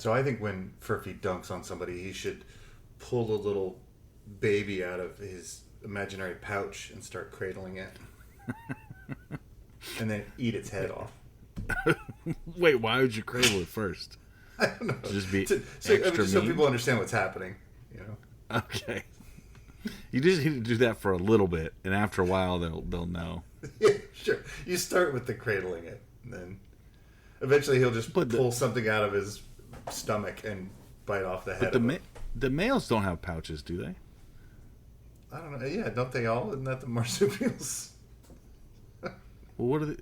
So I think when Furphy dunks on somebody, he should pull a little baby out of his imaginary pouch and start cradling it. And then eat its head off. Wait, why would you cradle it first? I don't know. Just be so people understand what's happening, you know. Okay. You just need to do that for a little bit, and after a while, they'll know. Yeah, sure. You start with the cradling it, and then eventually he'll just pull something out of his stomach and bite off the head. But the males don't have pouches, do they? I don't know. Yeah, don't they all? Isn't that the marsupials? Well,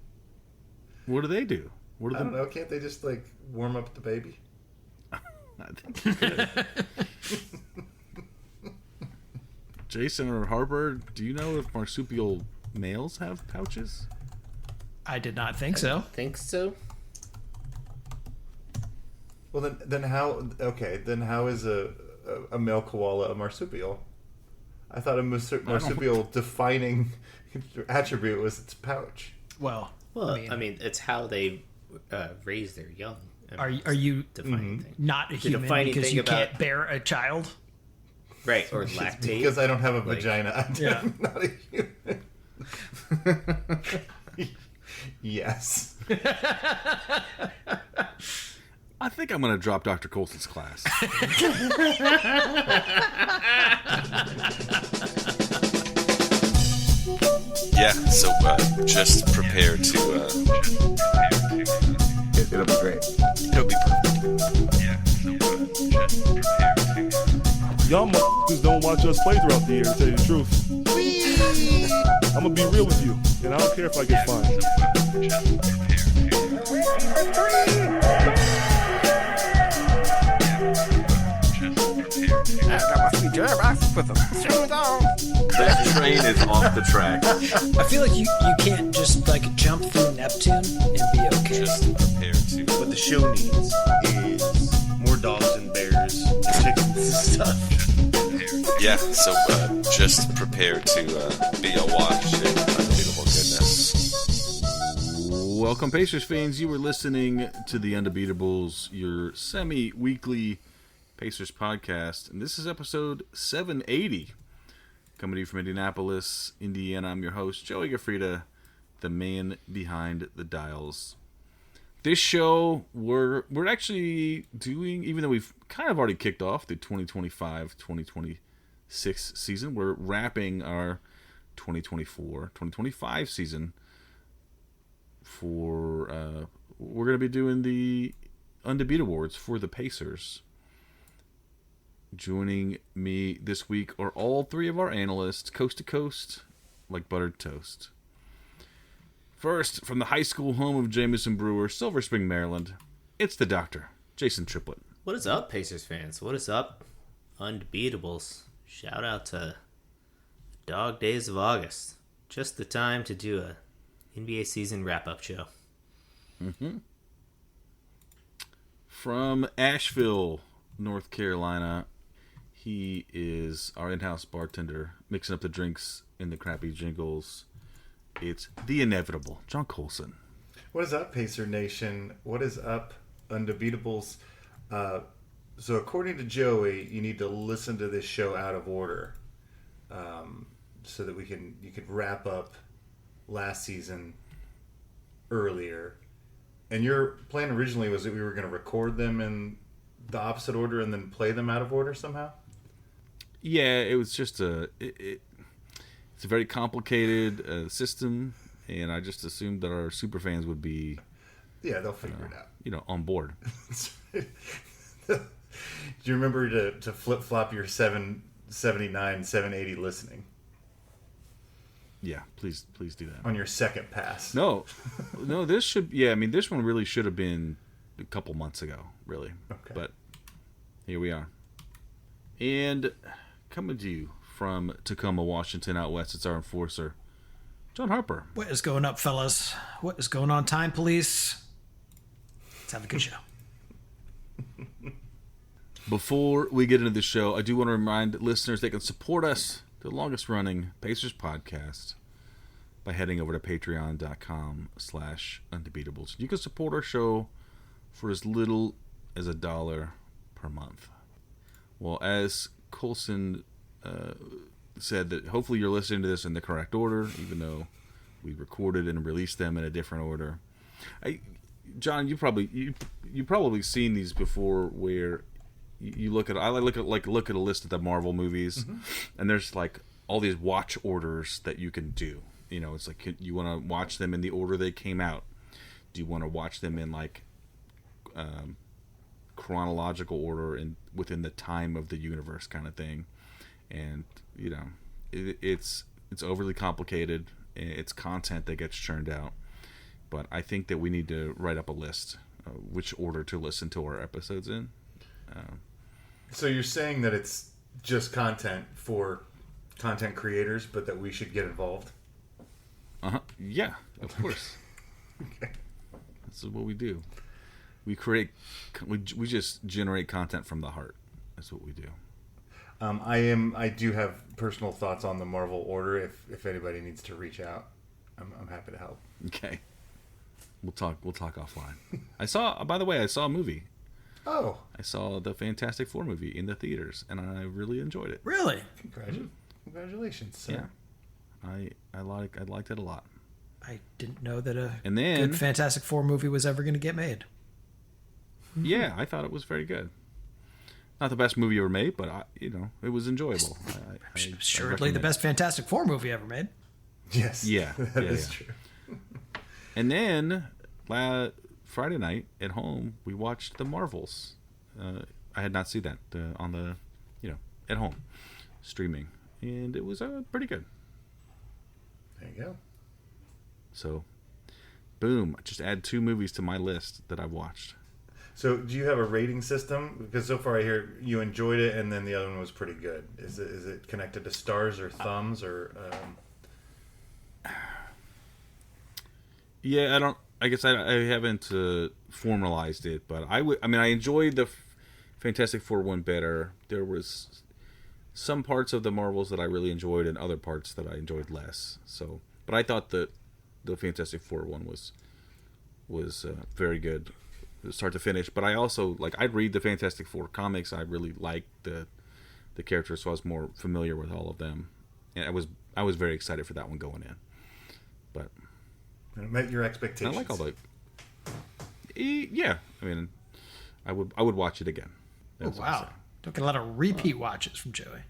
what do they do? I don't know. Can't they just like warm up the baby? I think you could. Jason or Harper, do you know if marsupial males have pouches? I did not think so. Think so? Well, then how? Okay, then how is a male koala a marsupial? I thought a marsupial defining attribute was its pouch. Well, I mean, it's how they raise their young. Are you not a human because you can't bear a child? Right, or lactate. Because I don't have a vagina. I'm not a human. Yes. I think I'm going to drop Dr. Colson's class. Yeah, so just prepare to... It'll be great. It'll be perfect. Yeah, so just prepare to... Y'all motherfuckers don't watch us play throughout the year, to tell you the truth. I'm gonna be real with you, and I don't care if I get fined. That train is off the track. I feel like you can't just like jump through Neptune and be okay. Just prepare to... What the show needs is more dogs and bears and chickens and stuff. Yeah, so just prepare to be awash in unbeatable goodness. Welcome, Pacers fans. You were listening to the Undebeatables, your semi-weekly Pacers podcast, and this is episode 780. Coming to you from Indianapolis, Indiana. I'm your host, Joey Gaffrida, the man behind the dials. This show, we're actually doing, even though we've kind of already kicked off the 2025-2026 season, we're wrapping our 2024-2025 season for, we're going to be doing the Undebeat Awards for the Pacers. Joining me this week are all three of our analysts, coast to coast, like buttered toast. First, from the high school home of Jameson Brewer, Silver Spring, Maryland, it's the doctor, Jason Triplett. What is up, Pacers fans? What is up, Undebeatables? Shout out to Dog Days of August. Just the time to do a NBA season wrap-up show. Mm-hmm. From Asheville, North Carolina, he is our in-house bartender, mixing up the drinks and the crappy jingles. It's the inevitable, John Colson. What is up, Pacer Nation? What is up, Undebeatables? So according to Joey, you need to listen to this show out of order, so that you could wrap up last season earlier. And your plan originally was that we were going to record them in the opposite order and then play them out of order somehow? Yeah, it was just it's a very complicated system, and I just assumed that our super fans would be... Yeah, they'll figure it out. On board. Do you remember to flip-flop your 779, 780 listening? Yeah, please do that. On your second pass. No, this one really should have been a couple months ago, really. Okay. But here we are. And coming to you from Tacoma, Washington, out west, it's our enforcer, John Harper. What is going up, fellas? What is going on, Time Police? Let's have a good show. Before we get into the show, I do want to remind listeners they can support us, the longest-running Pacers podcast, by heading over to patreon.com/undebeatables. You can support our show for as little as $1 per month. Well, as Coulson said, that hopefully you're listening to this in the correct order, even though we recorded and released them in a different order. John, you probably seen these before, where you look at a list of the Marvel movies, and there's like all these watch orders that you can do. You know, it's like, you want to watch them in the order they came out. Do you want to watch them in like chronological order and within the time of the universe kind of thing? And you know, it's overly complicated. It's content that gets churned out. But I think that we need to write up a list which order to listen to our episodes in. So you're saying that it's just content for content creators, but that we should get involved? Yeah, of course. Okay. This is what we do. We just generate content from the heart. That's what we do. I do have personal thoughts on the Marvel order. If anybody needs to reach out, I'm happy to help. Okay. We'll talk offline. By the way, I saw a movie. Oh. I saw the Fantastic Four movie in the theaters, and I really enjoyed it. Really? Congratulations, sir. Yeah. I liked it a lot. I didn't know that a And then, good Fantastic Four movie was ever going to get made. Yeah, I thought it was very good. Not the best movie ever made, but it was enjoyable. Assuredly the best Fantastic Four movie ever made. Yes. Yeah, that is true. And then Friday night at home, we watched The Marvels. I had not seen that on the, at home streaming, and it was pretty good. There you go. So, boom! Just add 2 movies to my list that I've watched. So, do you have a rating system? Because so far I hear you enjoyed it, and then the other one was pretty good. Is it connected to stars or thumbs or? Yeah, I guess I haven't formalized it, but I enjoyed the Fantastic Four one better. There was some parts of the Marvels that I really enjoyed, and other parts that I enjoyed less. So, but I thought that the Fantastic Four one was very good, start to finish. But I also I'd read the Fantastic Four comics. I really liked the characters, so I was more familiar with all of them, and I was very excited for that one going in. But and it met your expectations. I like all the. Yeah, I would watch it again. Oh, wow! Don't get a lot of repeat watches from Joey.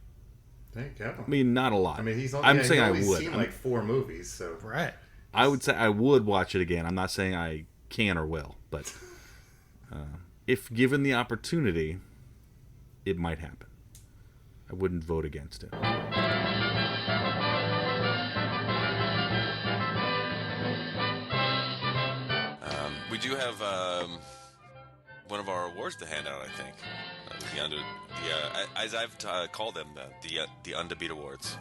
There you go. Not a lot. He's only, I'm saying I would. Seen 4 movies, so right. I would say I would watch it again. I'm not saying I can or will, but if given the opportunity, it might happen. I wouldn't vote against it. We do have one of our awards to hand out, I think. As I've called them, the Undebeatables Awards.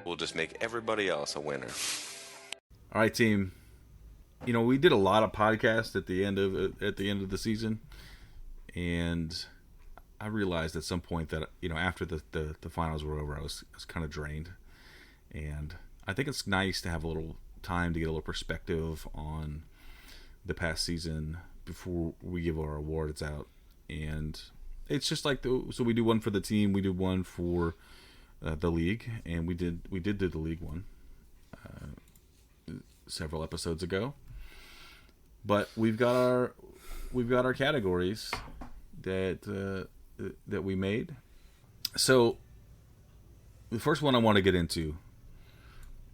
We'll just make everybody else a winner. All right, team. We did a lot of podcasts at the end of the season, and I realized at some point that after the finals were over, I was kind of drained, and I think it's nice to have a little time to get a little perspective on the past season before we give our awards out. And it's just so we do one for the team, we do one for the league, and we did do the league one several episodes ago. But we've got our categories that we made. So the first one I want to get into,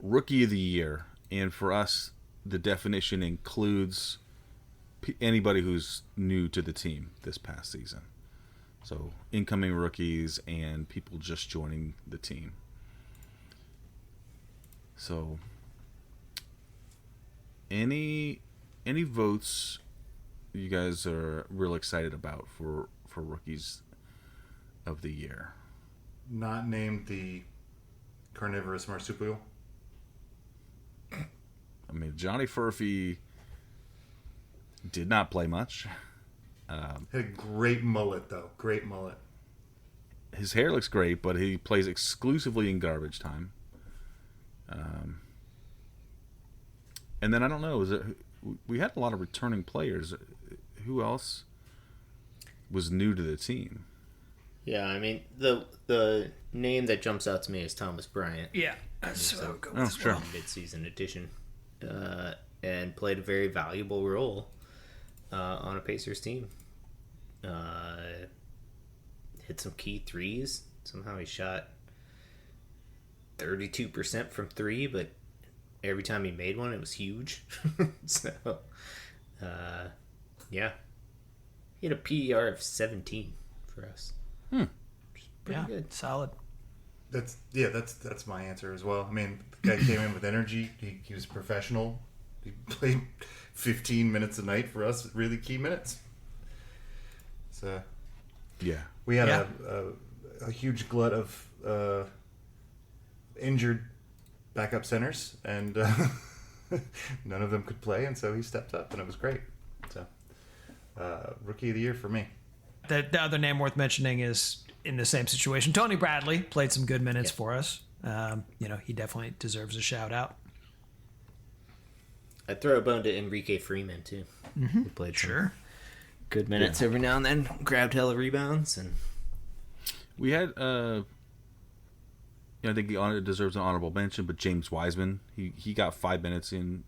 Rookie of the Year. And for us, the definition includes anybody who's new to the team this past season. So incoming rookies and people just joining the team. So any votes you guys are real excited about for Rookies of the Year? Not named the Carnivorous Marsupial. Johnny Furphy did not play much. Had a great mullet, though. Great mullet. His hair looks great, but he plays exclusively in garbage time. And then I don't know. we had a lot of returning players. Who else was new to the team? Yeah, I mean the name that jumps out to me is Thomas Bryant. Yeah, that's what I would go with Oh, as sure. well. Mid-season addition, and played a very valuable role on a Pacers team. Hit some key threes. Somehow he shot 32% from three, but every time he made one, it was huge. So, yeah, he had a PER of 17 for us. Pretty good. Solid. That's my answer as well. I mean, the guy came in with energy. He was professional. He played 15 minutes a night for us, really key minutes. So Yeah. we had Yeah. a huge glut of injured backup centers, and none of them could play, and so he stepped up, and it was great. So rookie of the year for me. The other name worth mentioning is in the same situation. Tony Bradley played some good minutes for us. He definitely deserves a shout out. I'd throw a bone to Enrique Freeman too. He played some good minutes every now and then. Grabbed hella rebounds and We had, I think he deserves an honorable mention, but James Wiseman, he got 5 minutes in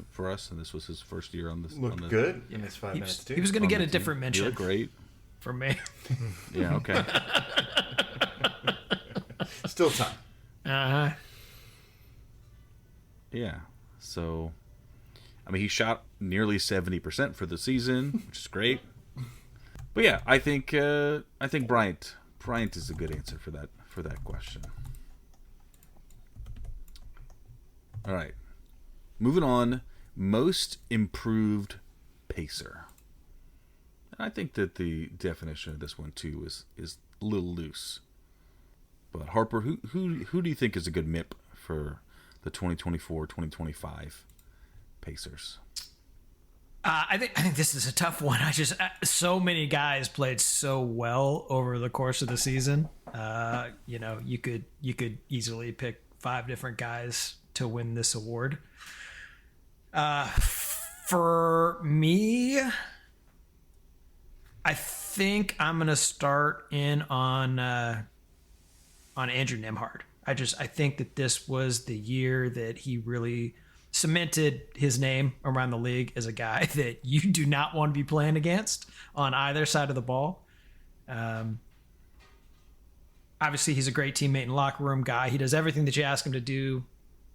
for us, and this was his first year on this. Looked good in his 5 minutes too. He was going to on get the a different team. mention He looked great. from me. Yeah, okay. Still time. Uh-huh. Yeah. So, I mean, he shot nearly 70% for the season, which is great. But yeah, I think Bryant is a good answer for that question. All right. Moving on, most improved pacer. I think that the definition of this one too is a little loose. But Harper, who do you think is a good MIP for the 2024-2025 Pacers? I think this is a tough one. So many guys played so well over the course of the season. You could easily pick 5 different guys to win this award. For me, I think I'm gonna start in on Andrew Nembhard. I think that this was the year that he really cemented his name around the league as a guy that you do not want to be playing against on either side of the ball. Obviously, he's a great teammate and locker room guy. He does everything that you ask him to do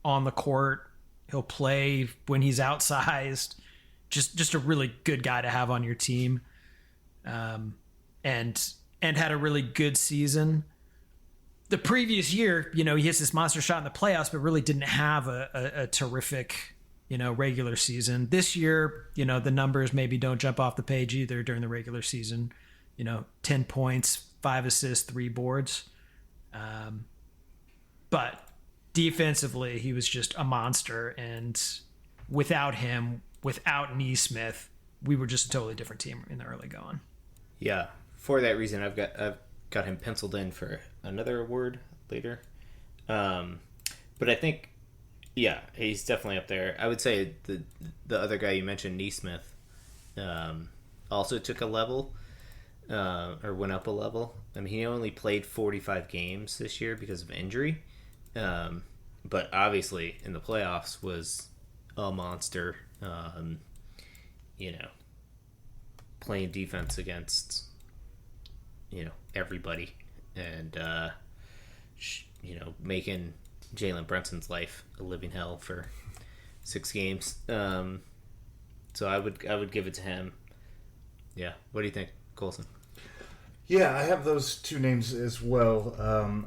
on the court. He'll play when he's outsized. Just a really good guy to have on your team. And had a really good season. The previous year, he hits this monster shot in the playoffs, but really didn't have a terrific, regular season. This year, the numbers maybe don't jump off the page either during the regular season. 10 points, 5 assists, 3 boards. But defensively, he was just a monster. And without him, without Neesmith, we were just a totally different team in the early going. yeah. For that reason, I've got him penciled in for another award later. But I think, yeah, he's definitely up there. I would say the other guy you mentioned, Neesmith, also took a level, or went up a level. I mean, he only played 45 games this year because of injury. But obviously in the playoffs was a monster, playing defense against, everybody. And, making Jalen Brunson's life a living hell for 6 games. So I would give it to him. Yeah. What do you think, Colson? Yeah, I have those 2 names as well.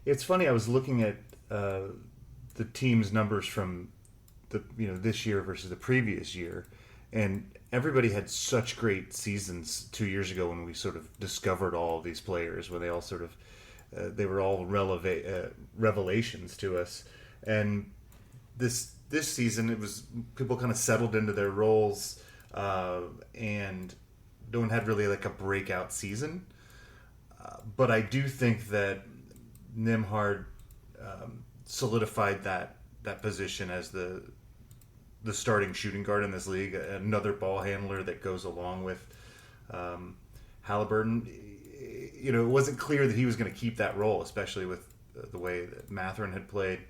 It's funny. I was looking at the team's numbers from this year versus the previous year, and everybody had such great seasons 2 years ago when we sort of discovered all of these players, when they all sort of they were all revelations to us. And this season, it was people kind of settled into their roles, and no one had really like a breakout season. But I do think that Nembhard solidified that position as the the starting shooting guard in this league, another ball handler that goes along with Halliburton. It wasn't clear that he was going to keep that role, especially with the way that Mathurin had played.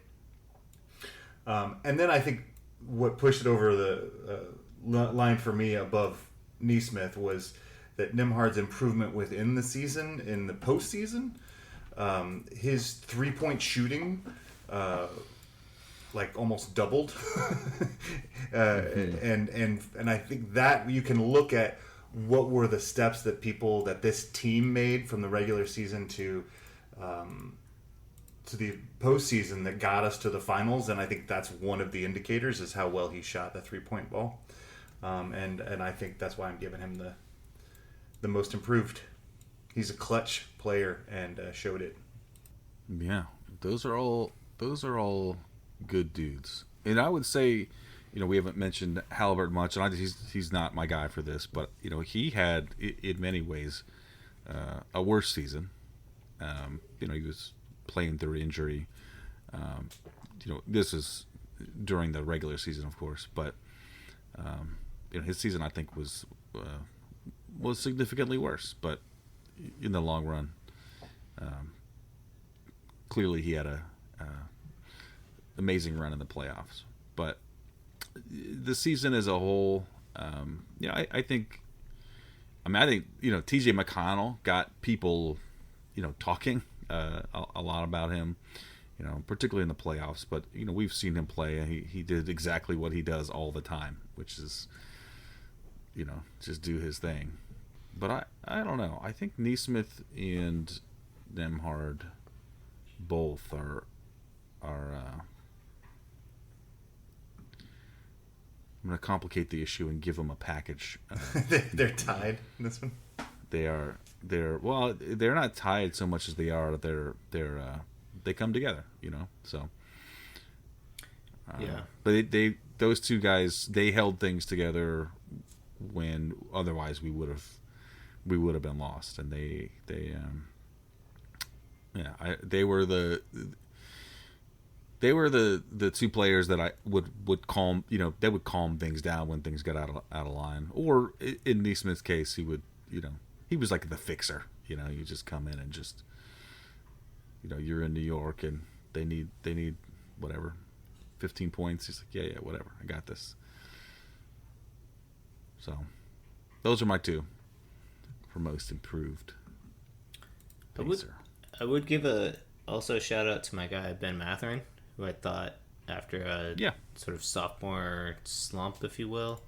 And then I think what pushed it over the line for me above Neesmith was that Nembhard's improvement within the season, in the postseason. His 3-point shooting almost doubled. And I think that you can look at what were the steps that this team made from the regular season to the postseason that got us to the finals, and I think that's one of the indicators is how well he shot the 3-point ball, and I think that's why I'm giving him the most improved. He's a clutch player and showed it. Yeah, those are all good dudes, and I would say, we haven't mentioned Halliburton much, and he's not my guy for this, but he had in many ways a worse season. He was playing through injury. This is during the regular season, of course, but his season I think was significantly worse. But in the long run, clearly he had a amazing run in the playoffs. But the season as a whole, I think TJ McConnell got people talking a lot about him, particularly in the playoffs. But we've seen him play. He did exactly what he does all the time, which is just do his thing. But I don't know. I think Neesmith and Nembhard both are I'm going to complicate the issue and give them a package. They're tied in this one. They're not tied so much as they they come together, So yeah. But those two guys, they held things together when otherwise we would have been lost, and they were the two players that I would calm, they would calm things down when things got out of line. Or in Neesmith's case, he would, he was like the fixer. You just come in and just, you're in New York and they need whatever, 15 points. He's like, yeah, whatever, I got this. So, those are my two for most improved pacer. I would give also a shout out to my guy Ben Mathurin, who I thought after a sort of sophomore slump, if you will,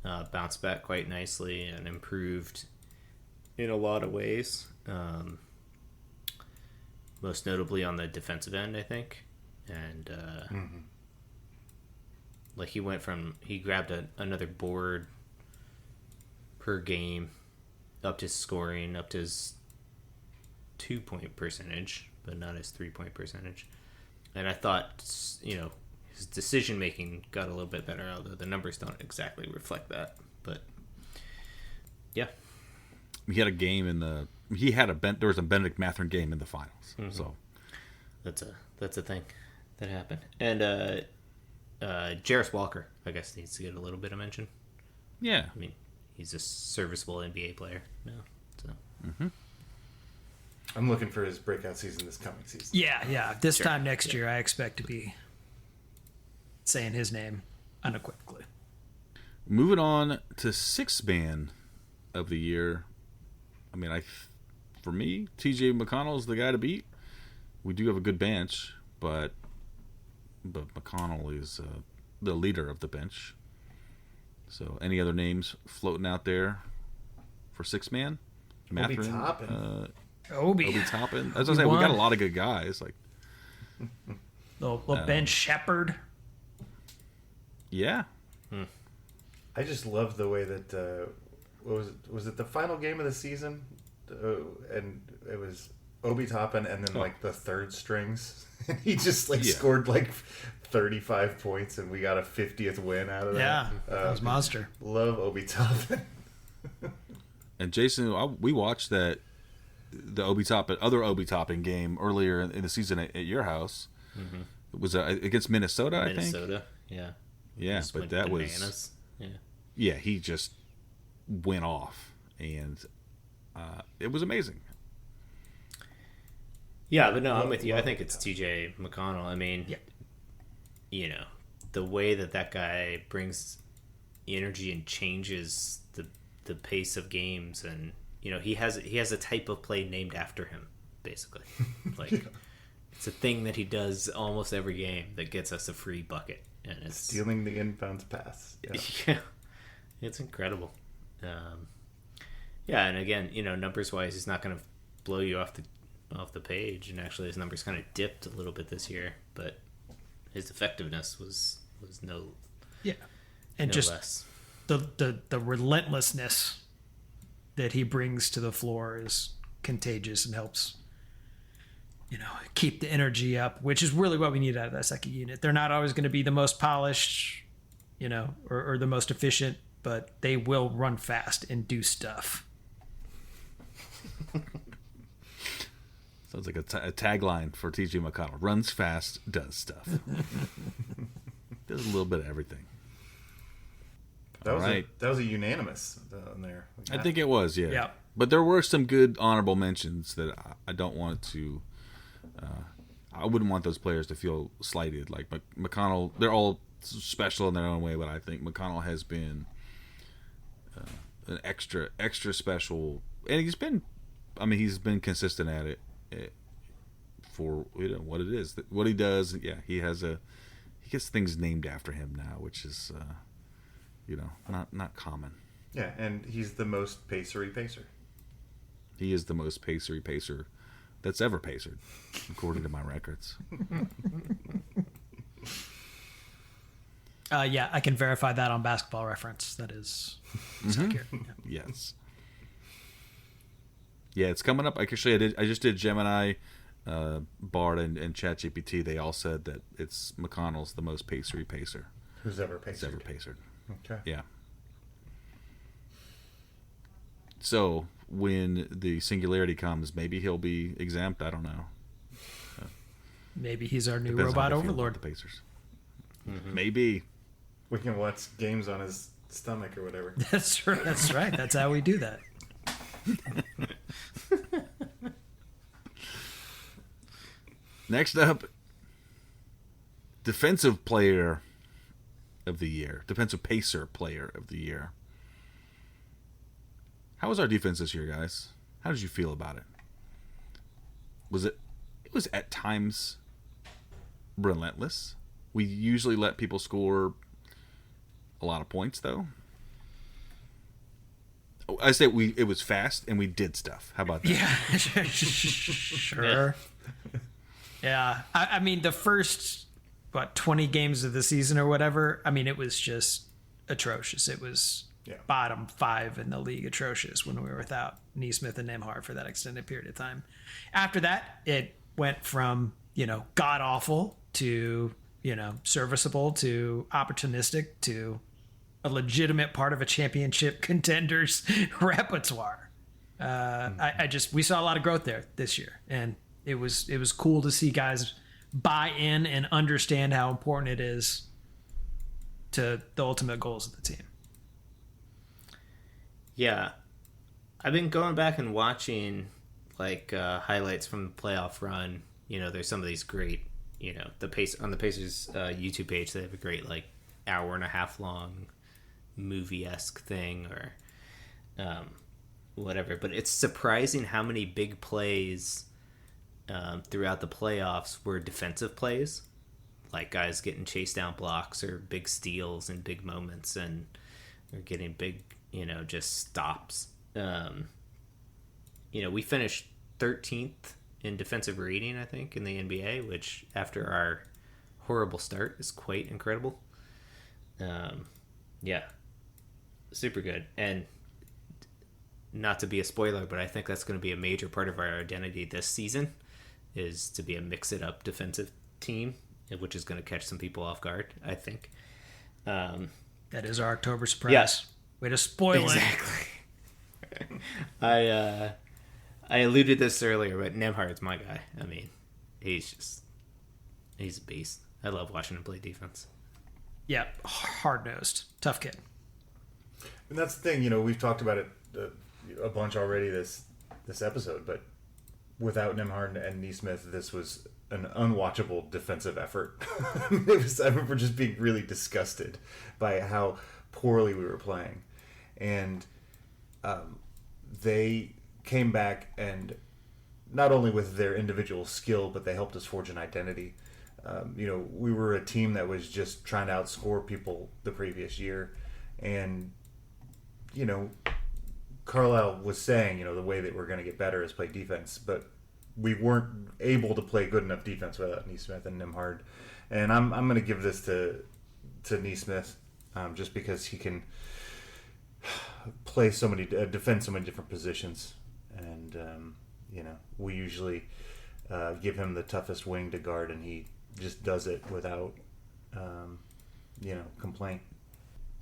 bounced back quite nicely and improved in a lot of ways. Most notably on the defensive end, I think. And he grabbed another board per game, upped his scoring, upped his 2-point percentage, but not his 3-point percentage. And I thought, his decision making got a little bit better, although the numbers don't exactly reflect that. But yeah, he had a game there was a Benedict Mathurin game in the finals. Mm-hmm. So that's a thing that happened. And Jarris Walker, I guess, needs to get a little bit of mention. Yeah, I mean, he's a serviceable NBA player now. So. Mm-hmm. I'm looking for his breakout season this coming season. Yeah. This time next year, I expect to be saying his name unequivocally. Moving on to sixth man of the year. I mean, for me, TJ McConnell is the guy to beat. We do have a good bench, but McConnell is the leader of the bench. So, any other names floating out there for sixth man? Obi Toppin. Obi Toppin. As I say, we got a lot of good guys. Like little Ben Shepherd. Yeah. I just love the way that was it the final game of the season, and it was Obi Toppin and then the third strings, and he just scored 35 points, and we got a 50th win out of that. Yeah, that was monster. Love Obi Toppin. And Jason, we watched the other Obi Toppin game earlier in the season at your house. Mm-hmm. It was against Minnesota, I think. Minnesota, yeah. Yeah, Just but went that bananas. was Yeah. yeah, he just went off, and it was amazing. Yeah, but no, I'm Love- with you. I love think it. it's TJ McConnell. I mean, Yeah. you know, the way that guy brings energy and changes the pace of games, and you know, he has a type of play named after him, basically. Like it's a thing that he does almost every game that gets us a free bucket, and it's Stealing the inbounds pass. Yeah. yeah, it's incredible. Yeah, and again, you know, numbers wise, he's not going to blow you off the page, and actually his numbers kind of dipped a little bit this year, but his effectiveness was no Yeah. And no just less. the relentlessness that he brings to the floor is contagious and helps, you know, keep the energy up, which is really what we need out of that second unit. They're not always going to be the most polished, you know, or the most efficient, but they will run fast and do stuff. Sounds like a tagline for TJ McConnell: runs fast, does stuff. Does a little bit of everything. That was Right. that was a unanimous on there. I think it was, yeah. Yeah. But there were some good honorable mentions that I don't want to. I wouldn't want those players to feel slighted. Like McConnell, they're all special in their own way, but I think McConnell has been an extra special, and he's been. I mean, he's been consistent at it for what it is, what he does. Yeah, he gets things named after him now, which is not common. Yeah, and he's the most pacery pacer. He is the most pacery pacer that's ever pacered, according to my records. Yeah, I can verify that on Basketball Reference. That is accurate. Yeah. Yes. Yeah, it's coming up. Actually, I just did Gemini, Bard, and ChatGPT. They all said that it's McConnell's the most pacery pacer Who's ever that's pacered? ever pacered. Okay. Yeah. So when the singularity comes, maybe he'll be exempt. I don't know. Maybe he's our new Depends on how robot they feel about overlord. the Pacers. Maybe. We can watch games on his stomach or whatever. That's right. That's right. That's how we do that. Next up, defensive player of the year, defensive pacer player of the year. How was our defense this year, guys? How did you feel about it? It was at times relentless. We usually let people score a lot of points, though. I say it was fast and we did stuff. How about that? Yeah, sure. Yeah, I mean the first 20 games of the season or whatever. I mean it was just atrocious. It was bottom 5 in the league, atrocious when we were without Neesmith and Nembhard for that extended period of time. After that, it went from god awful to serviceable to opportunistic to a legitimate part of a championship contender's repertoire. We saw a lot of growth there this year, and it was cool to see guys buy in and understand how important it is to the ultimate goals of the team. Yeah, I've been going back and watching highlights from the playoff run. There's some of these great, on the Pacers YouTube page. They have a great hour and a half long movie-esque thing or whatever. But it's surprising how many big plays throughout the playoffs were defensive plays, like guys getting chased down blocks or big steals in big moments, and they're getting big, just stops. We finished 13th in defensive rating, I think, in the NBA, which after our horrible start is quite incredible. Yeah, super good. And not to be a spoiler, but I think that's going to be a major part of our identity this season, is to be a mix-it-up defensive team, which is going to catch some people off guard, I think. That is our October surprise. Yes. Way to spoil Exactly. I alluded this earlier, but Nembhard's my guy. I mean, he's a beast. I love watching him play defense. Yeah, hard-nosed. Tough kid. And that's the thing, we've talked about it a bunch already this episode, but without Nemhard and Neesmith, this was an unwatchable defensive effort. I remember just being really disgusted by how poorly we were playing. And they came back, and not only with their individual skill, but they helped us forge an identity. We were a team that was just trying to outscore people the previous year. And, Carlisle was saying, the way that we're going to get better is play defense. But we weren't able to play good enough defense without Neesmith and Nemhard. And I'm going to give this to Neesmith just because he can play defend so many different positions. And, we usually give him the toughest wing to guard, and he just does it without, complaint.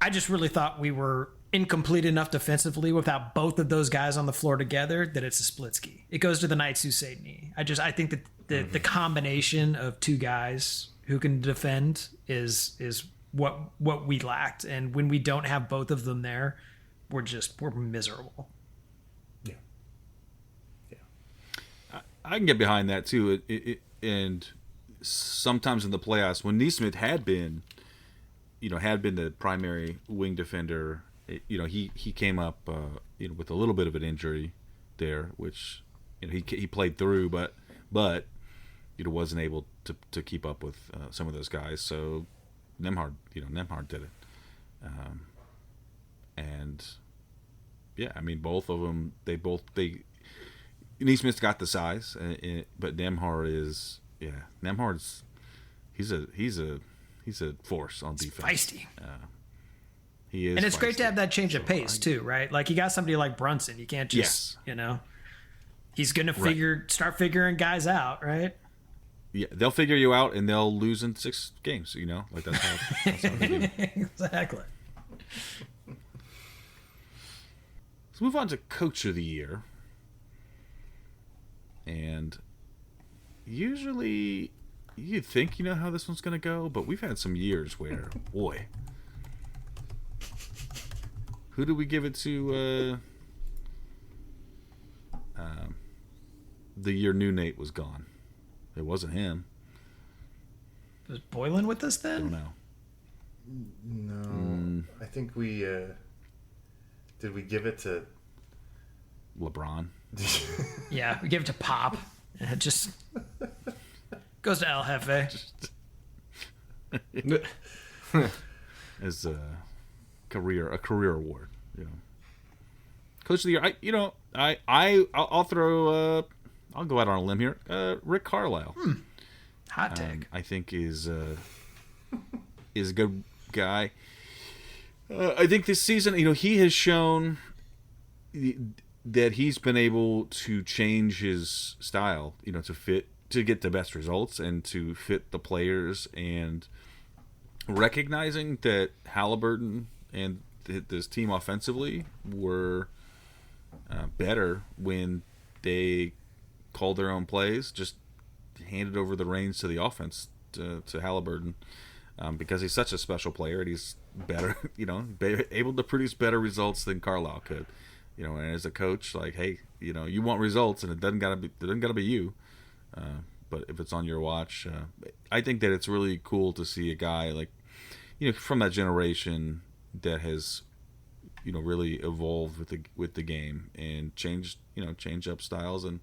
I just really thought we were incomplete enough defensively without both of those guys on the floor together that it's a split ski. It goes to the Knights who say knee. I think that the combination of two guys who can defend is what we lacked, and when we don't have both of them there, we're miserable. I can get behind that too. And sometimes in the playoffs, when Neesmith had been the primary wing defender, he came up with a little bit of an injury there, which he played through, but wasn't able to keep up with some of those guys. So Nemhard did it, and yeah, I mean both of them. Neesmith's got the size, but Nemhard's he's a force on defense. Feisty. He is, and it's feisty. Great to have that change of pace too, right? Like you got somebody like Brunson, you can't just he's going to start figuring guys out, right? Yeah, they'll figure you out, and they'll lose in 6 games. Like that's how they do. Exactly. Let's move on to Coach of the Year. And usually you'd think you know how this one's going to go, but we've had some years where, boy, who do we give it to the year New Nate was gone? It wasn't him. Was Boylan with us then? Don't know. No. I think we... did we give it to... LeBron? Yeah, we give it to Pop. And it just goes to El Jefe. As a career award, Coach of the Year. I'll throw. I'll go out on a limb here. Rick Carlisle. Hot take. I think is a good guy. I think this season, he has shown that he's been able to change his style, to get the best results and to fit the players, and recognizing that Halliburton and this team offensively were better when they called their own plays, just handed over the reins to the offense to Halliburton, because he's such a special player and he's better, able to produce better results than Carlisle could. And as a coach, like, hey, you want results, and it doesn't gotta be you. But if it's on your watch, I think that it's really cool to see a guy like, from that generation that has, really evolved with the game and changed up styles. And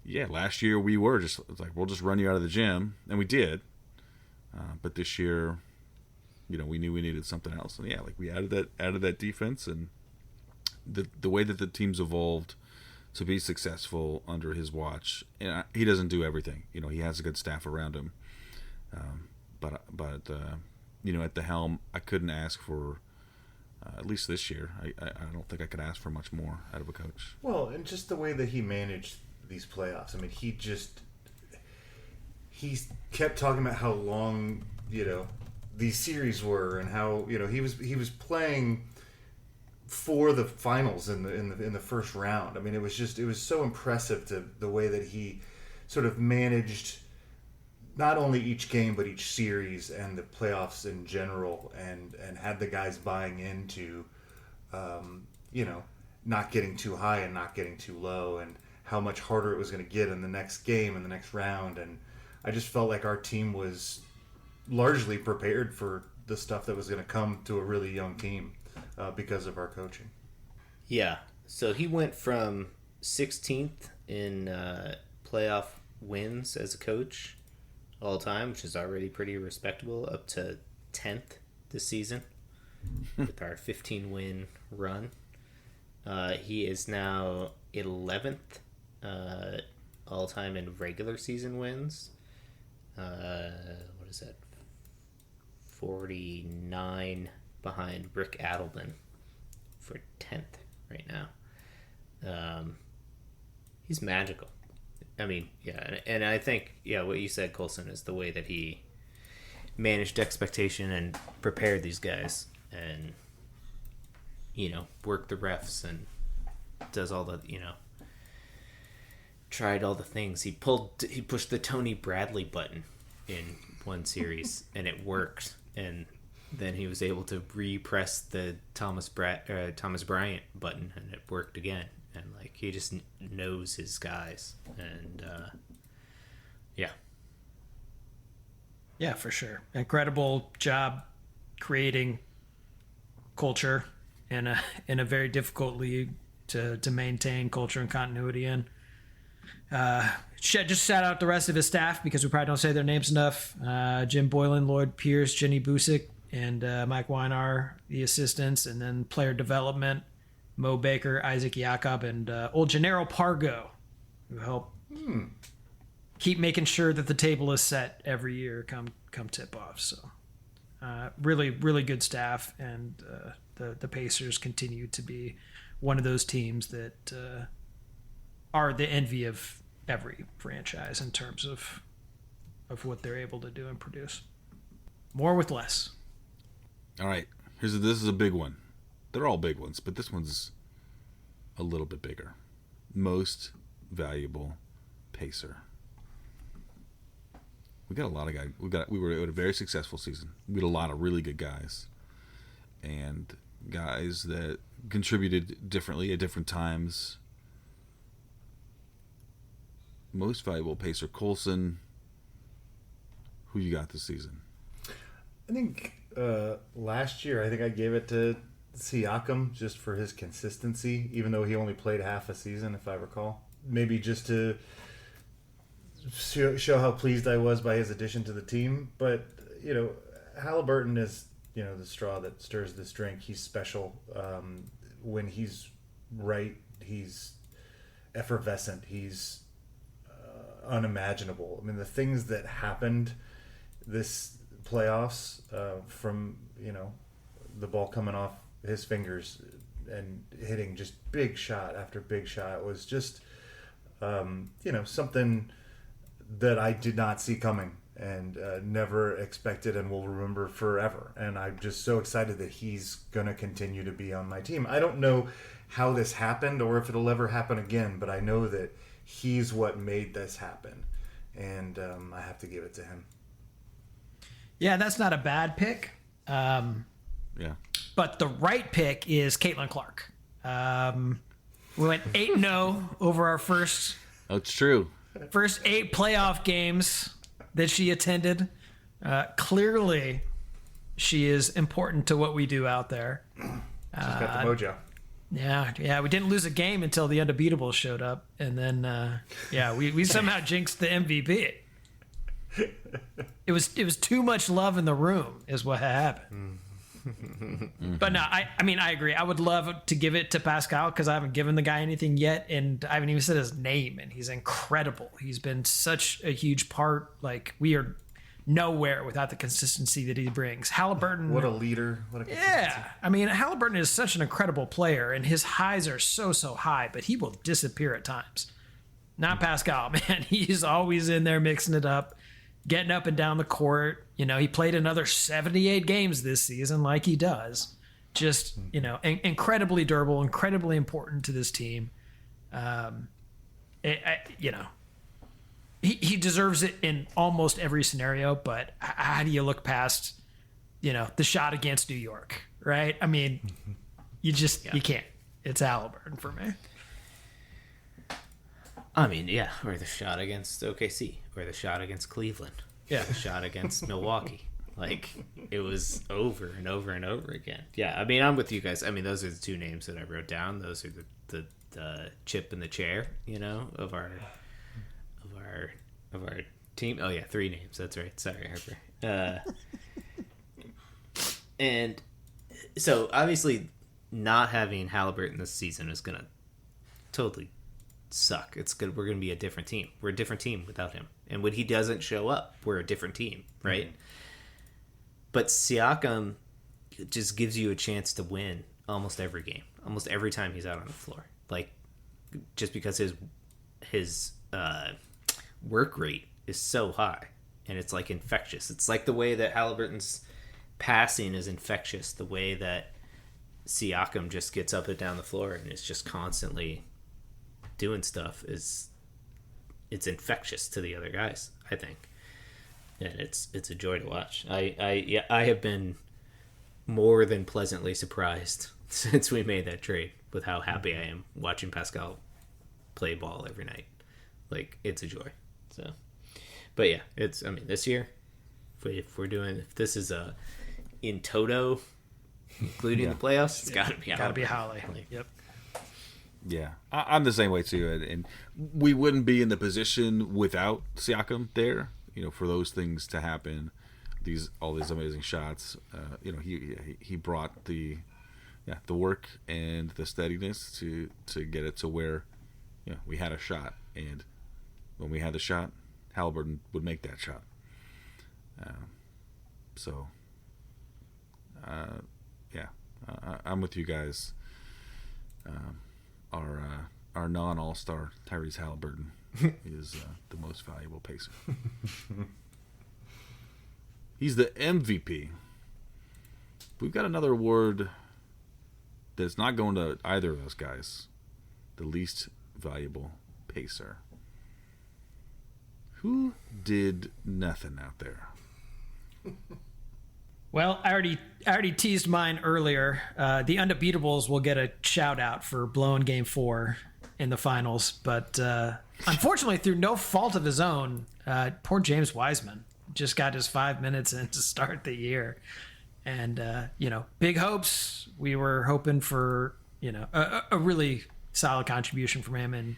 yeah, last year we were just like, we'll just run you out of the gym, and we did. But this year, we knew we needed something else, and yeah, like we added that defense, and the way that the team's evolved to be successful under his watch. And he doesn't do everything. He has a good staff around him. But at the helm, I couldn't ask for, at least this year, I don't think I could ask for much more out of a coach. Well, and just the way that he managed these playoffs. I mean, he kept talking about how long, these series were, and how, he was playing for the finals in the first round. I mean, it was so impressive to the way that he sort of managed not only each game but each series and the playoffs in general, and had the guys buying into, not getting too high and not getting too low, and how much harder it was going to get in the next game and the next round. And I just felt like our team was largely prepared for the stuff that was going to come to a really young team because of our coaching. Yeah. So he went from 16th in playoff wins as a coach all time, which is already pretty respectable, up to 10th this season with our 15-win run. He is now 11th all-time in regular season wins. What is that? 49 behind Rick Adelman for 10th right now. He's magical. I mean, yeah, and I think, what you said, Colson, is the way that he managed expectation and prepared these guys and, worked the refs and does all the, tried all the things. He pushed the Tony Bradley button in one series and it worked. And then he was able to repress the Thomas Bryant button and it worked again. And he just knows his guys, and yeah, for sure, incredible job creating culture in a very difficult league to maintain culture and continuity in. Just shout out the rest of his staff because we probably don't say their names enough. Jim Boylan, Lloyd Pierce, Jenny Busick, and Mike Weinar, the assistants, and then player development. Mo Baker, Isaac Jakob, and old Gennaro Pargo, who help keep making sure that the table is set every year come tip off. So really, really good staff, and the Pacers continue to be one of those teams that are the envy of every franchise in terms of what they're able to do and produce. More with less. All right, this is a big one. They're all big ones, but this one's a little bit bigger. Most valuable Pacer. We got a lot of guys. We were at a very successful season. We had a lot of really good guys, and guys that contributed differently at different times. Most valuable Pacer, Colson. Who you got this season? I think last year, I think I gave it to Siakam just for his consistency, even though he only played half a season, if I recall. Maybe just to show how pleased I was by his addition to the team. But, Halliburton is, the straw that stirs this drink. He's special. When he's right, he's effervescent. He's unimaginable. I mean, the things that happened this playoffs from, the ball coming off his fingers and hitting just big shot after big shot was just, something that I did not see coming and never expected and will remember forever. And I'm just so excited that he's going to continue to be on my team. I don't know how this happened or if it'll ever happen again, but I know that he's what made this happen. And I have to give it to him. Yeah, that's not a bad pick. Yeah. But the right pick is Caitlin Clark. We went 8-0 over our first. Oh, it's true. First 8 playoff games that she attended. Clearly, she is important to what we do out there. She's got the mojo. Yeah. We didn't lose a game until the Undebeatables showed up, and then we somehow jinxed the MVP. It was too much love in the room, is what happened. But no, I agree. I would love to give it to Pascal because I haven't given the guy anything yet, and I haven't even said his name, and he's incredible. He's been such a huge part. We are nowhere without the consistency that he brings. Halliburton, what a leader! What a consistency. Yeah, Halliburton is such an incredible player, and his highs are so high, but he will disappear at times. Not Pascal, man. He's always in there mixing it up, getting up and down the court. He played another 78 games this season like he does. Just, incredibly durable, incredibly important to this team. he deserves it in almost every scenario. But how do you look past, the shot against New York, right? I mean, you can't. It's Halliburton for me. I mean, yeah, or the shot against OKC, or the shot against Cleveland, the shot against Milwaukee. Like, it was over and over and over again. Yeah, I mean, I'm with you guys. I mean, those are the two names that I wrote down. Those are the chip in the chair, of our team. Oh yeah, 3 names. That's right. Sorry, Harper. And so obviously, not having Halliburton this season is gonna totally suck. It's good. We're gonna be a different team. We're a different team without him. And when he doesn't show up, we're a different team, right? Mm-hmm. But Siakam just gives you a chance to win almost every game, almost every time he's out on the floor. Like, just because his work rate is so high, and it's like infectious. It's like the way that Halliburton's passing is infectious. The way that Siakam just gets up and down the floor and is just constantly doing stuff it's infectious to the other guys, I think. And it's a joy to watch. I have been more than pleasantly surprised since we made that trade with how happy I am watching Pascal play ball every night. Like, it's a joy. So, but yeah, this year, if this is in toto, including the playoffs, it's got to be Holly. Yep. Yeah, I'm the same way too, and we wouldn't be in the position without Siakam there. For those things to happen, all these amazing shots. He brought the work and the steadiness to get it to where we had a shot, and when we had the shot, Halliburton would make that shot. I'm with you guys. Our non-all-star Tyrese Halliburton is the most valuable Pacer. He's the MVP. We've got another award that's not going to either of those guys. The least valuable Pacer. Who did nothing out there? Well, I already teased mine earlier. The Undebeatables will get a shout out for blowing Game 4 in the finals, but unfortunately, through no fault of his own, poor James Wiseman just got his 5 minutes in to start the year, and big hopes. We were hoping for a really solid contribution from him, and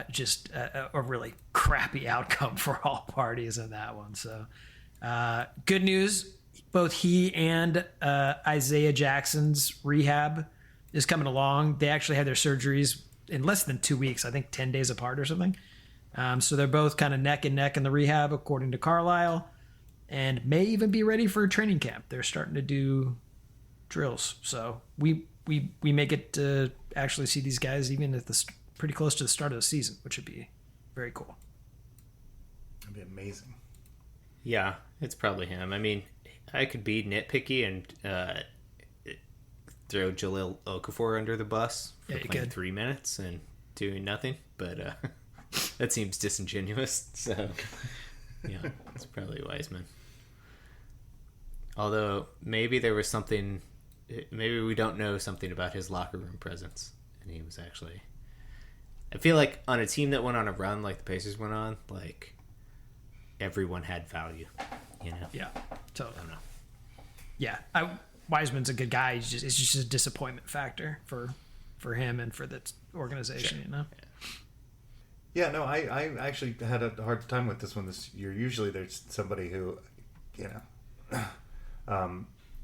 just a really crappy outcome for all parties in that one. So, good news. Both he and Isaiah Jackson's rehab is coming along. They actually had their surgeries in less than 2 weeks, I think 10 days apart or something. So they're both kind of neck and neck in the rehab, according to Carlisle, and may even be ready for a training camp. They're starting to do drills. So we may get to actually see these guys even at pretty close to the start of the season, which would be very cool. That'd be amazing. Yeah, it's probably him. I mean, I could be nitpicky and throw Jahlil Okafor under the bus for playing 3 minutes and doing nothing, but that seems disingenuous. So, yeah, it's probably Wiseman. Although maybe there was something, maybe we don't know something about his locker room presence, and he was actually. I feel like on a team that went on a run like the Pacers went on, like everyone had value. Yeah, totally. I don't know. Yeah, Wiseman's a good guy. It's just a disappointment factor for him and for the organization. Sure. Yeah, no, I actually had a hard time with this one this year. Usually there's somebody who,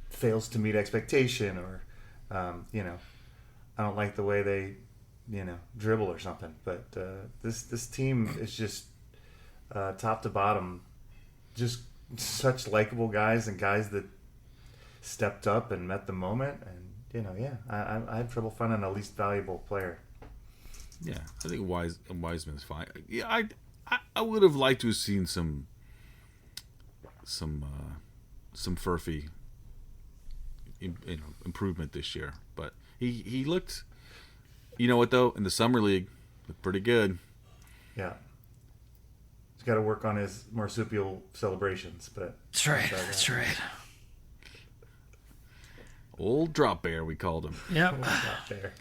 fails to meet expectation, or, I don't like the way they, dribble or something. But this team is just top to bottom, just such likable guys and guys that stepped up and met the moment. And I have trouble finding a least valuable player. Yeah, I think Wiseman's fine. Yeah, I would have liked to have seen some Furphy improvement this year, but he looked. You know what though? In the summer league, looked pretty good. Yeah. He's got to work on his marsupial celebrations, but That's right. That's right. Old drop bear, we called him. Yep. not fair.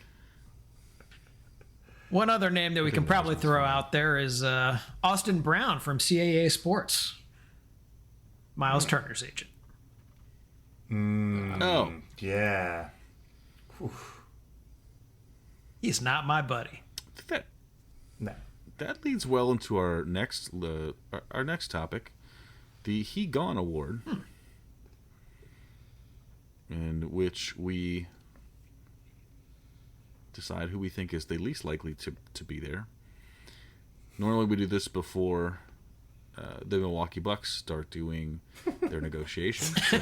One other name that we can probably throw out there is Austin Brown from CAA Sports. Miles Turner's agent. Oh, Yeah. Whew. He's not my buddy. that No. that leads well into our next topic, the He Gone Award, in which we decide who we think is the least likely to be there. Normally we do this before the Milwaukee Bucks start doing their negotiations. So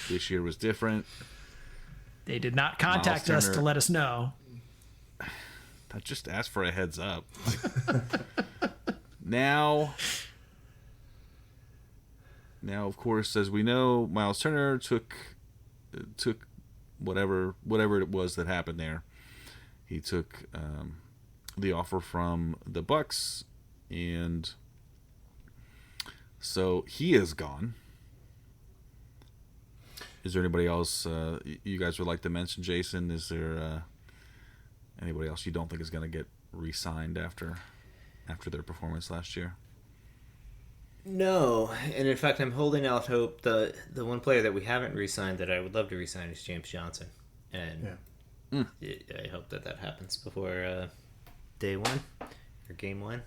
this year was different. They did not contact us Turner- to let us know. I just asked for a heads up. Now, of course, as we know, Miles Turner took whatever it was that happened there. He took the offer from the Bucks, and so he is gone. Is there anybody else you guys would like to mention, Jason? Is there anybody else you don't think is going to get re-signed after their performance last year? No, and in fact, I'm holding out hope. The one player that we haven't re-signed that I would love to re-sign is James Johnson, and I hope that happens before day one or game one.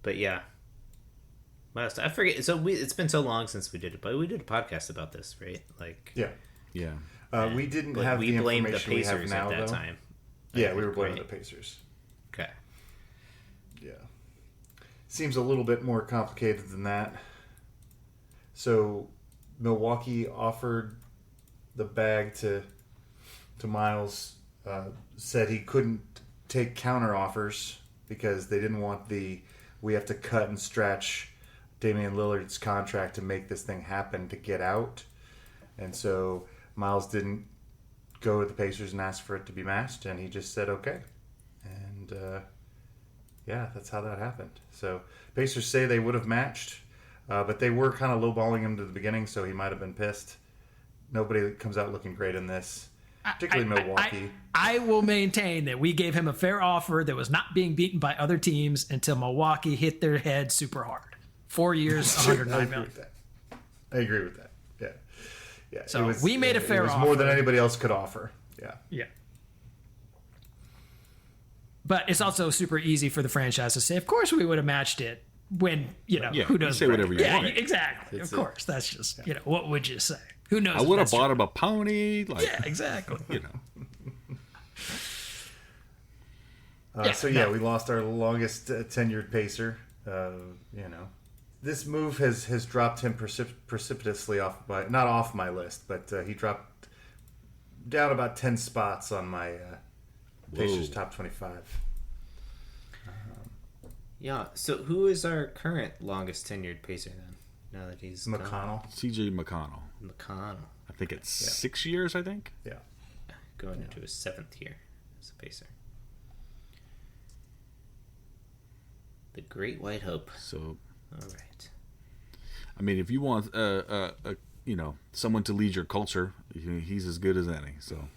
But yeah, last I forget. So it's been so long since we did it, but we did a podcast about this, right? Like, Yeah. Yeah. We didn't like, have we the blamed the information we have Pacers now, at that though. time. Yeah, we were blaming right? the Pacers. Okay. Yeah. Seems a little bit more complicated than that. So, Milwaukee offered the bag to Miles, said he couldn't take counter offers because they didn't want we have to cut and stretch Damian Lillard's contract to make this thing happen to get out. And so Miles didn't go to the Pacers and ask for it to be matched, and he just said okay. And yeah, that's how that happened. So Pacers say they would have matched, but they were kind of lowballing him to the beginning, so he might have been pissed. Nobody comes out looking great in this, particularly Milwaukee. I will maintain that we gave him a fair offer that was not being beaten by other teams until Milwaukee hit their head super hard. 4 years, I $109 agree million. with that. I agree with that. Yeah, yeah. So we made a fair It was more than offer. anybody else could offer. Yeah. Yeah. But it's also super easy for the franchise to say, of course we would have matched it when, Yeah, who you knows? say whatever you yeah, want. exactly. Of course. That's just, what would you say? Who knows? I if would have that's bought true? him a pony. Like, Yeah, exactly. So we lost our longest tenured pacer. This move has dropped him precipitously not off my list, but he dropped down about 10 spots on my Pacers top 25. Yeah. So who is our current longest tenured Pacer then? Now that he's gone? McConnell. CJ McConnell. McConnell I think it's 6 years, I think. Yeah. going into his 7th year as a Pacer. The Great White Hope. So, All right. I mean, if you want someone to lead your culture, he's as good as any. So,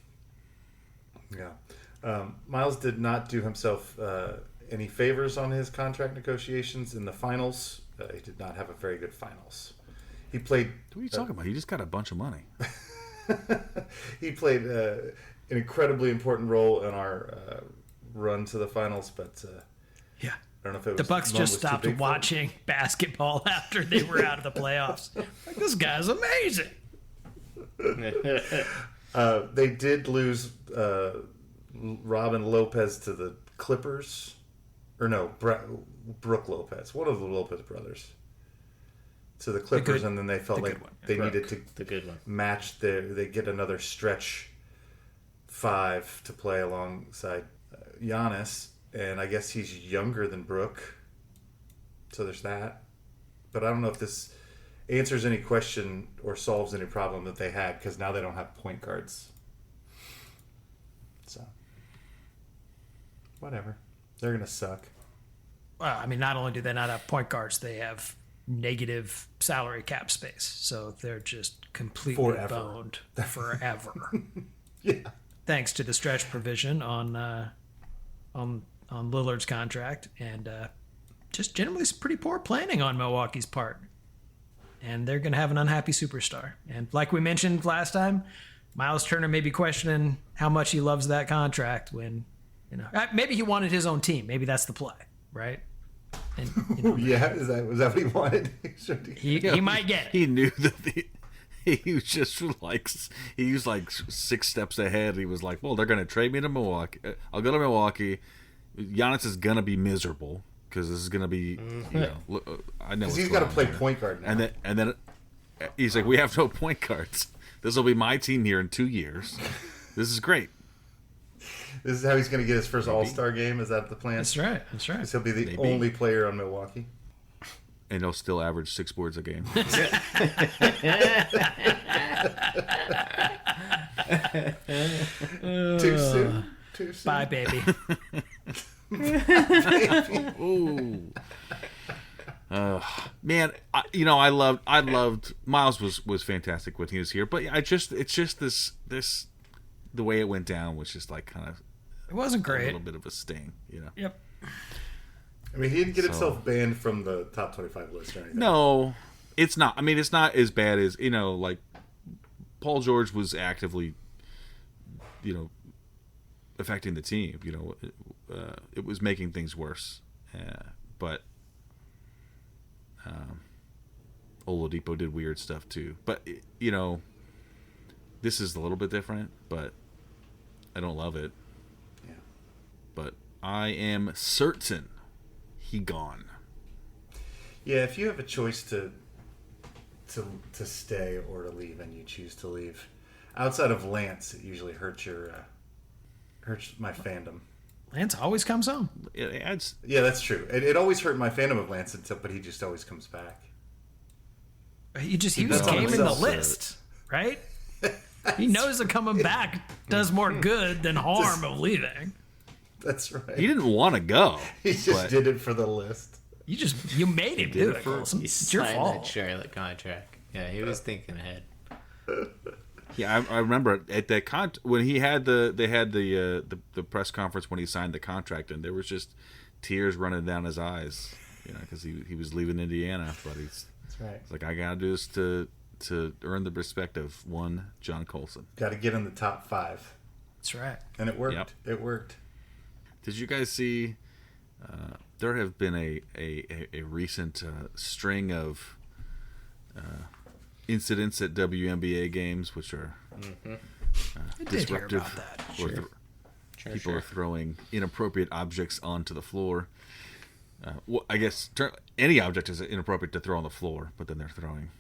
Yeah. Miles did not do himself any favors on his contract negotiations in the finals. He did not have a very good finals. He played. what are you talking about? He just got a bunch of money. He played an incredibly important role in our run to the finals, but Yeah. I don't know if it was The Bucks one just was too stopped big for him. watching basketball after they were out of the playoffs. Like, this guy's amazing. They did lose Robin Lopez to the Clippers, or no, Brooke Lopez, one of the Lopez brothers, to the Clippers, and then they felt the like good one. they Brooke, needed to the good one. match they get another stretch 5 to play alongside Giannis, and I guess he's younger than Brooke, so there's that. But I don't know if this answers any question or solves any problem that they had, because now they don't have point guards. So, whatever. They're gonna suck. Well, I mean, not only do they not have point guards, they have negative salary cap space, so they're just completely Forever. boned forever. Yeah. Thanks to the stretch provision on Lillard's contract, and just generally some pretty poor planning on Milwaukee's part. And they're going to have an unhappy superstar. And like we mentioned last time, Miles Turner may be questioning how much he loves that contract when, maybe he wanted his own team. Maybe that's the play, right? And Yeah, was that what he wanted? he might get it. He knew that he was just like, he was like 6 steps ahead. He was like, well, they're going to trade me to Milwaukee. I'll go to Milwaukee. Giannis is going to be miserable because this is going to be, I know Because he's got to play point guard now. And then he's like, we have no point guards. This will be my team here in 2 years. This is great. This is how he's going to get his first All-Star game? Is that the plan? That's right. Because he'll be the only player on Milwaukee. And he'll still average 6 boards a game. Too soon. Bye, baby. Ooh. Man, I loved Miles was fantastic when he was here, but it's just this the way it went down was just like kind of It wasn't great. a little bit of a sting, Yep. I mean, he didn't get himself banned from the top 25 list or anything. No, it's not. I mean, it's not as bad as like Paul George was actively, affecting the team. It was making things worse, but. Oladipo did weird stuff too, but this is a little bit different. But I don't love it. Yeah. But I am certain he gone. Yeah, if you have a choice to stay or to leave, and you choose to leave, outside of Lance, it usually hurts my fandom. Lance always comes home. It adds. Yeah, that's true. It always hurt my fandom of Lance, but he just always comes back. He was does gaming the himself. list, right? He knows that coming back does more good than harm of leaving. That's right. He didn't want to go. He just did it for the list. You made him do it, Colson. He It's your signed fault. that Charlotte contract. Yeah, he was thinking ahead. Yeah, I remember at that when he had the press conference when he signed the contract, and there was just tears running down his eyes, because he was leaving Indiana, but That's right. it's like, I gotta do this to earn the respect of one John Colson. Got to get in the top 5, That's right. and it worked. Yep. It worked. Did you guys see? There have been a recent string of incidents at WNBA games, which are I did hear disruptive. about that. Or people are throwing inappropriate objects onto the floor. Well, I guess any object is inappropriate to throw on the floor, but then they're throwing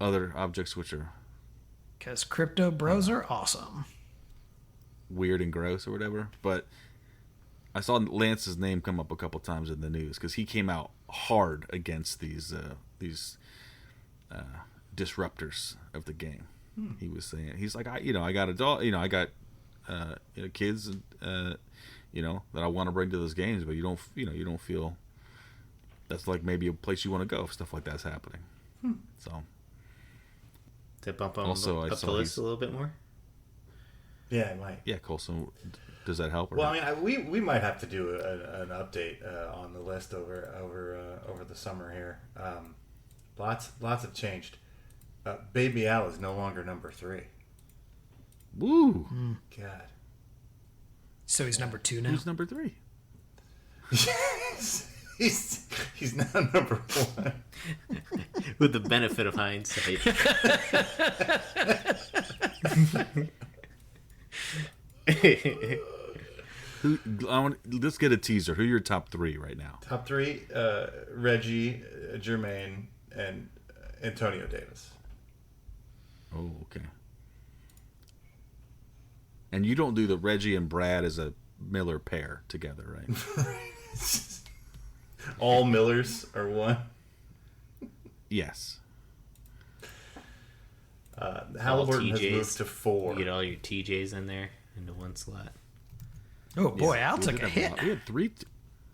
other objects which are Because crypto bros are awesome. weird and gross or whatever. But I saw Lance's name come up a couple times in the news because he came out hard against these disruptors of the game. He was saying, he's like, I got I got kids that I want to bring to those games, but you don't feel that's like maybe a place you want to go if stuff like that's happening. So To bump him Also, I up saw the list he's- a little bit more. Yeah, it might. yeah, Colson, does that help? Or Well, not? I mean, we might have to do an update on the list over the summer here. Lots have changed. Baby Al is no longer number 3. Woo! God. So he's number 2 now. Who's number 3? he's now number 1. With the benefit of hindsight. Let's get a teaser. Who are your top 3 right now? Top 3: Reggie, Jermaine, and Antonio Davis. Oh, okay. And you don't do the Reggie and Brad as a Miller pair together, right? All Millers are 1. Yes. Halliburton has TJs. moved to 4. You get all your TJs in there into one slot. Oh boy, Al We took did a have hit. lot. We had three.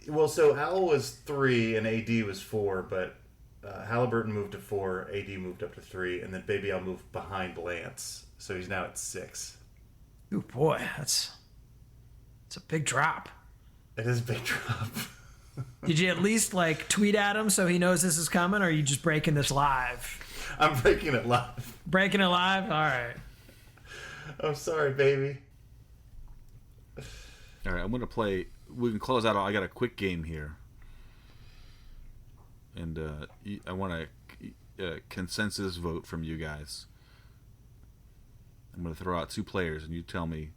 Well, so Al was 3 and AD was 4, but Halliburton moved to 4, AD moved up to 3, and then Baby Al moved behind Lance, so he's now at 6. Oh boy, it's a big drop. It is a big drop. Did you at least like tweet at him so he knows this is coming, or are you just breaking this live? I'm breaking it live. Breaking it live? All right. I'm sorry, baby. All right, I'm gonna play. We can close out. I got a quick game here, and I want a consensus vote from you guys. I'm gonna throw out 2 players, and you tell me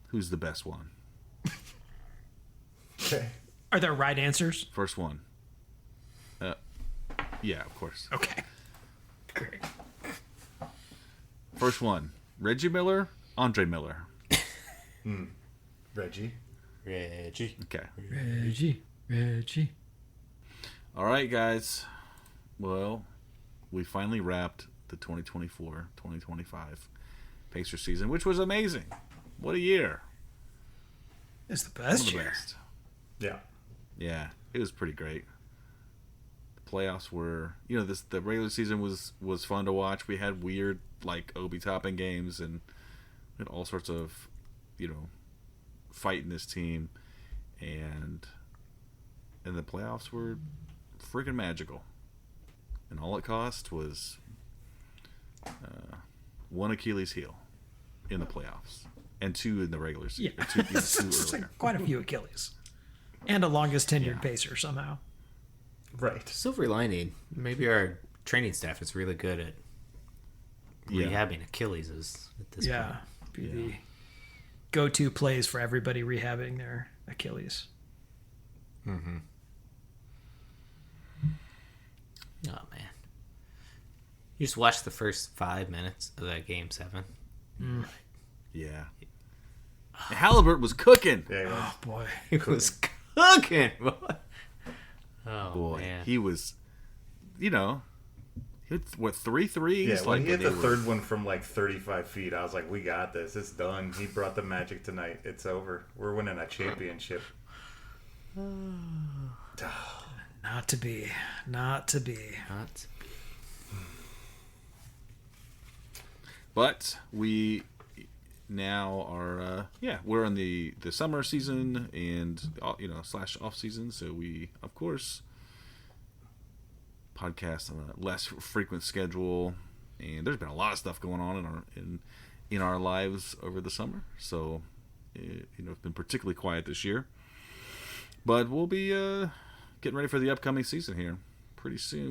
who's the best one. Okay. Are there right answers? First one. Yeah, of course. Okay. Great. First one. Reggie Miller, Andre Miller. Reggie. Okay. Reggie. All right, guys. Well, we finally wrapped the 2024-2025 Pacers season, which was amazing. What a year. It's the One best of the year. best. Yeah. Yeah, it was pretty great. The playoffs were, the regular season was fun to watch. We had weird, like, Obi Toppin games, and we had all sorts of, fight in this team. And the playoffs were freaking magical. And all it cost was one Achilles heel in the playoffs. And 2 in the regular season. Yeah. 2 It's earlier. like quite a few Achilles. And a longest tenured Pacer somehow. Right. Silver lining. Maybe our training staff is really good at rehabbing Achilles at this point. Be the go-to plays for everybody rehabbing their Achilles. Mm-hmm. Oh, man. You just watched the first 5 minutes of that Game 7. Yeah. Halliburton was cooking. Yeah, he was. Oh boy. He was cooking, boy. Oh, Boy, man. he was, he had, 3 threes? Yeah, when he hit they the were- third one from like 35 feet, I was like, we got this. It's done. He brought the magic tonight. It's over. We're winning a championship. Not to be. Not- But we now are, we're in the summer season and, / off season. So we, of course, podcast on a less frequent schedule. And there's been a lot of stuff going on in our lives over the summer. So, it's been particularly quiet this year. But we'll be getting ready for the upcoming season here pretty soon.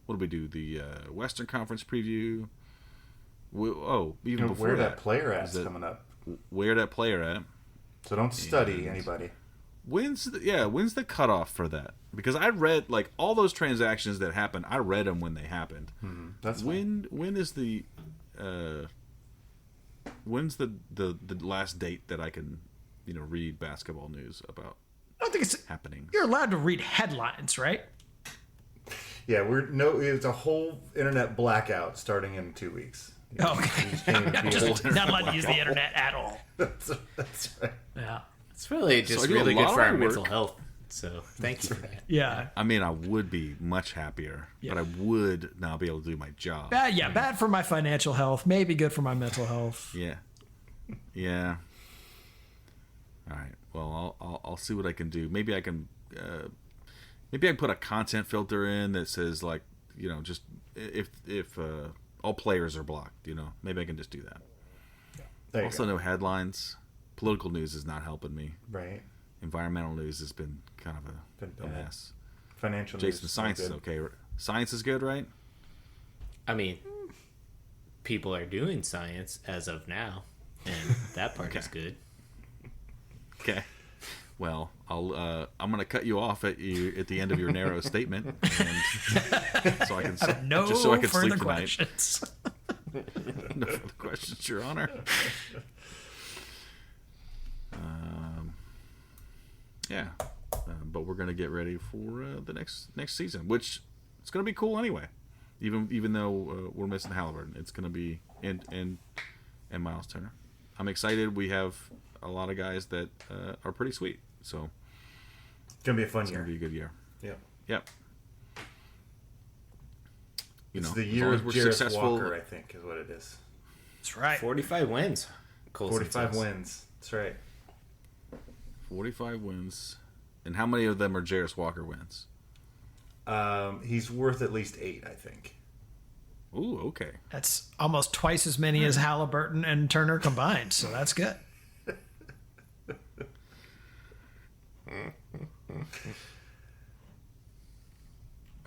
What do we do? The Western Conference preview. Even before where that player is at's coming up. Where that player at? So don't study anybody. When's the cutoff for that? Because I read all those transactions that happened. I read them when they happened. That's fine. When is the when's the last date that I can read basketball news about I don't think it's happening? you're allowed to read headlines, right? Yeah, it's a whole internet blackout starting in 2 weeks. Oh, okay. You just can't even be Just able- not allowed to use the internet at all. that's right. Yeah. It's really just I do a really lot good of for our work. mental health. So thank you for that. Yeah. I mean, I would be much happier, but I would not be able to do my job. Bad for my financial health. Maybe good for my mental health. Yeah. All right. Well, I'll see what I can do. Maybe I can put a content filter in that says just if all players are blocked. Maybe I can just do that. There you Also, go. no headlines. Political news is not helping me. Right. Environmental news has been kind of a bad. mess. Financial Jason, news. science is good. okay. Science is good, right? I mean, people are doing science as of now, and that part is good. Okay. Well, I'm going to cut you off at the end of your narrow statement, and so I can No just so I can further sleep tonight. questions. No further questions, Your Honor. But we're going to get ready for the next season, which it's going to be cool anyway. Even though we're missing Halliburton, it's going to be and Miles Turner. I'm excited. We have a lot of guys that are pretty sweet. So It's gonna be a fun it's year. gonna be a good year. Yep. Yep. It's the as year long as of we're Jarris successful. Walker, I think, is what it is. That's right. 45 wins. Coulson 45 says. wins. That's right. 45 wins. And how many of them are Jarris Walker wins? He's worth at least 8, I think. Ooh, okay. That's almost twice as many as Halliburton and Turner combined, so that's good.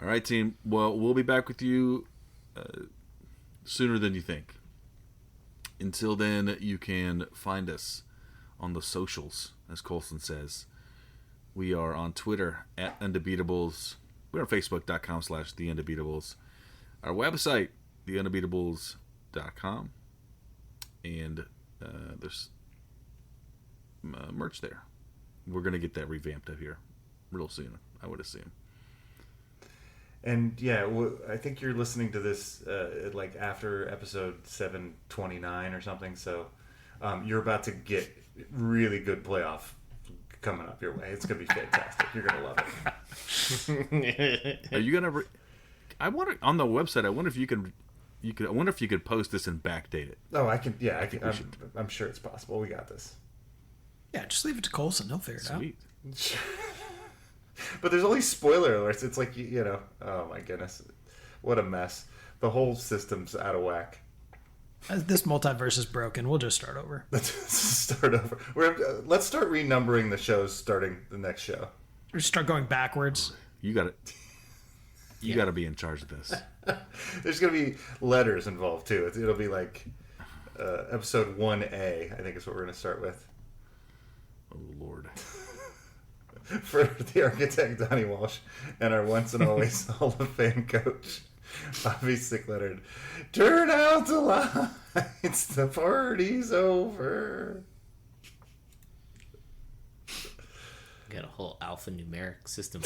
All right, team. Well, we'll be back with you sooner than you think. Until then, you can find us on the socials, as Coulson says. We are on Twitter at Undebeatables. We're on Facebook.com/The Undebeatables. Our website, TheUndebeatables.com. And there's merch there. We're going to get that revamped up here real soon, I would assume. And yeah, I think you're listening to this like after episode 729 or something. So you're about to get really good playoff coming up your way. It's gonna be fantastic. You're gonna love it. Are you gonna? I wonder on the website. I wonder if you could. I wonder if you could post this and backdate it. Oh, I can. Yeah, I can. I'm sure it's possible. We got this. Yeah, just leave it to Coulson. He'll figure it out. Sweet. But there's only spoiler alerts. It's like, you know, oh my goodness, what a mess. The whole system's out of whack. This multiverse is broken. We'll just start over. Let's start over. Let's start renumbering the shows starting the next show. Or start going backwards. You got it. You got to be in charge of this. There's going to be letters involved too. It'll be like episode 1A, I think is what we're going to start with. Oh, Lord. For the architect, Donnie Walsh, and our once and always Hall of Fame coach, Bobby Sick-Leonard. Turn out the lights, the party's over. Got a whole alphanumeric system.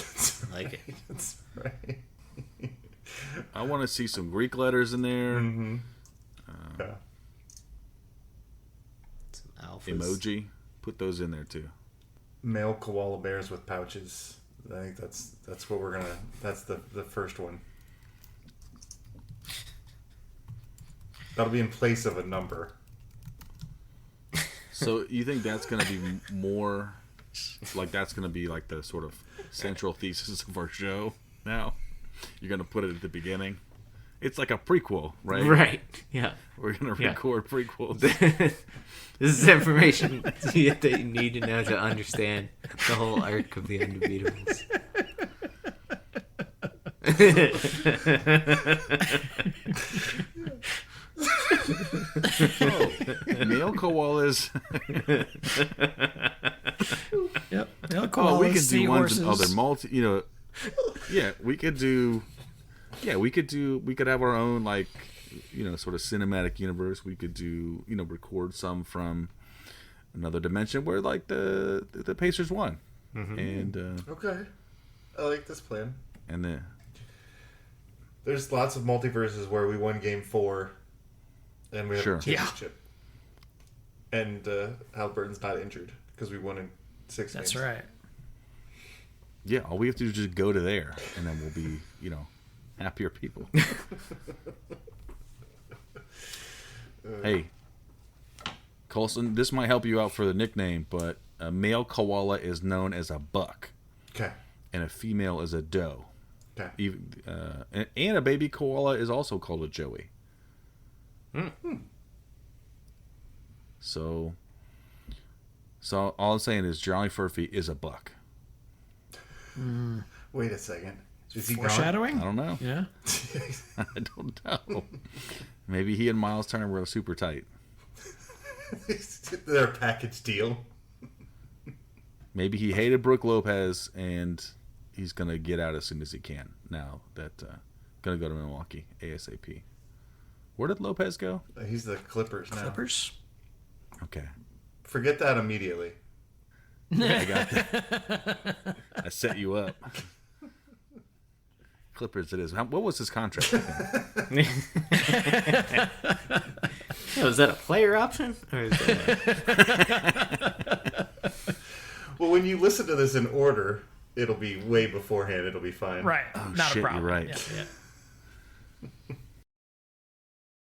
I like it. That's right. I want to see some Greek letters in there. Mm-hmm. Yeah. Some alphas. Emoji. Put those in there too. Male koala bears with pouches. I think that's what we're gonna. That's the first one. That'll be in place of a number. So you think that's going to be more like that's going to be like the sort of central thesis of our show now? You're going to put it at the beginning. It's like a prequel, right? Right. Yeah. We're going to record prequels. This is information that you need to know to understand the whole arc of the Undebeatables. Male koalas. Yep. Oh, we could do ones and other multi. You know, yeah, we could do. Yeah, we could have our own, like, you know, sort of cinematic universe. We could do, you know, record some from another dimension where, like, the Pacers won. Mm-hmm. And Okay, I like this plan. And then there's lots of multiverses where we won Game 4, and we have a championship. Yeah. And Halliburton's not injured because we won in 6 games. That's right. Yeah, all we have to do is just go to there, and then we'll be, you know, happier people. Hey, Coulson, this might help you out for the nickname, but a male koala is known as a buck. Okay. And a female is a doe. Okay. Even, and a baby koala is also called a joey. Mm-hmm. So all I'm saying is Johnny Furphy is a buck. Wait a second. Is he Foreshadowing? I don't know. Yeah. I don't know. Maybe he and Miles Turner were super tight. They're a package deal. Maybe he hated Brooke Lopez and he's going to get out as soon as he can now that going to go to Milwaukee ASAP. Where did Lopez go? He's the Clippers now. Clippers? Okay. Forget that immediately. I got that. I set you up. Clippers it is. What was his contract? Is that a player option? Or is that Well, when you listen to this in order, it'll be way beforehand. It'll be fine. Right. Oh, Not shit, a problem. you're right. Yeah, yeah.